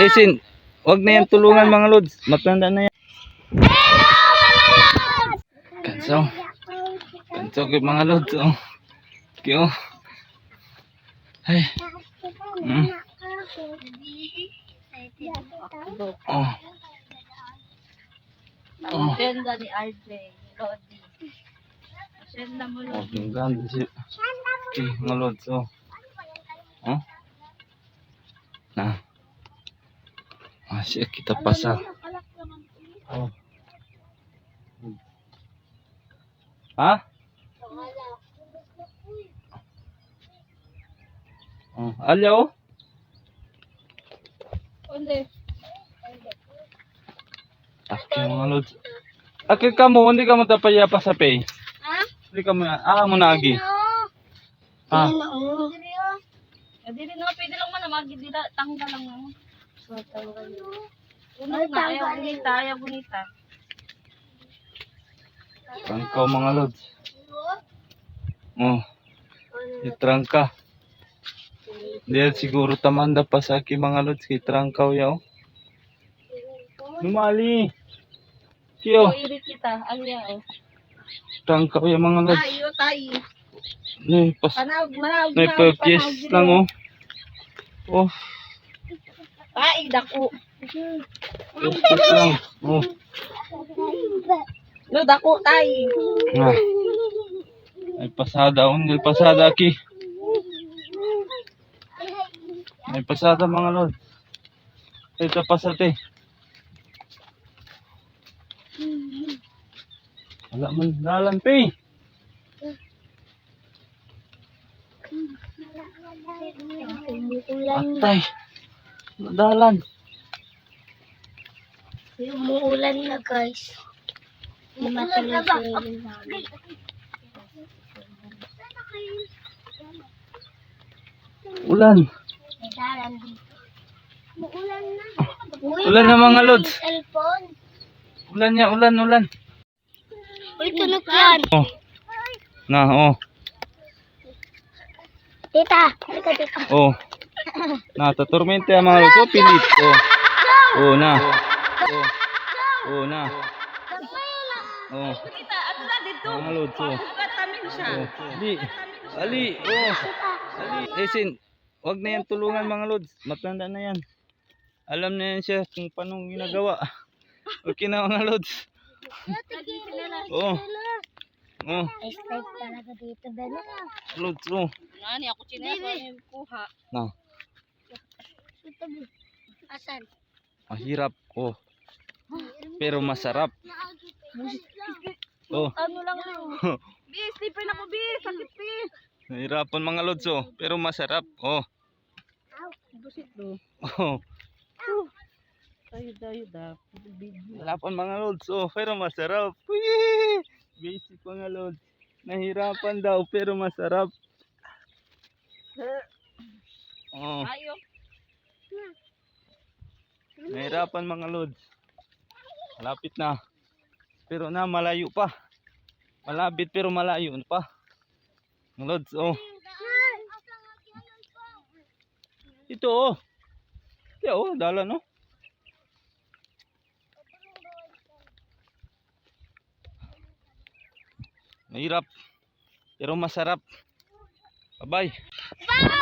Sin, wag na yan tulungan mga lods. Matanda na yan. Kanso. Kanso kay mga lods. Oh. Okay, oh. Ay. Oh. Ang ganda ni RJ, Lodi. Senda mo Oh, Lodi. ang ganda si. Okay, mga lods. Oh. Oh. Nah. Masih kita pasang. Oh. Hah? Oh, alyaw. Onde? Okay, mga lods. Akit ka mo, hindi ka mo tapaya pa sa pay. Ha? Hindi ka mo, mo nagi. Ha? Dili na pwede lang man magi dila tanggal lang mo. So tanggal. Unat na ayaw bonita. Trangkaw mga lods. Oh. Itrangka. Diyan siguro tamanda pa sa akin mga lods. Kay trangkaw yaw. Lumali. Siyo. Irit kita, alya. Trangkaw ya mga lods. Ayo tayo. Nay, pas. Panawag. Nay, pag-yes lang oh. Oh. Ay, dako. Yes lang. Oh. No, dako tayo. Ah. Ay pasada. Hindi pasada ki. Ay pasada mga lods. Ito pasate. Wala man dalan pe. Atay. Dalan. Umuulan na guys. Matuloy namin. Ulan. Ulan na mga lods. Cellphone. Ulan ya, ulan. Uy, tunog yan. Oh. Na, oh. Tita, halika dito. Oh. Na, tatormente ang mga lods. Oh, pilit. Oh. Oh, na. Oh. Oh, na. Oh. Tita, ato na dito. Mga lods, oh. Katamin siya. Oh. Ali. Oh. Ali. Sin, wag na yan tulungan mga lods. Matanda na yan. Alam na yan siya kung paano ginagawa. Okay na mga lods. Oh. Oh. Start talaga dito, Bella. Lods, oh. Nani, ako chinesa yung kuha. Na. Asan? Mahirap. Oh. Pero masarap. Oh. Ano lang lang. Bis, slipper na ko, bis. Sakit, bis. Nahirapan mga lods, oh. Pero masarap. Oh. Busit do. Oh. Tayo da. Nahirapan mga lods, oh. Pero masarap. Wee! Basic mga lods. Nahirapan daw, pero masarap. Oh. Ayo. Nahirapan mga lods. Malapit na. Pero na malayo pa. Malapit pero malayo pa. Mga lods, oh. Ito, oh. Ito, oh. Dalan, oh. Mahirap. Pero masarap. Bye-bye. Bye!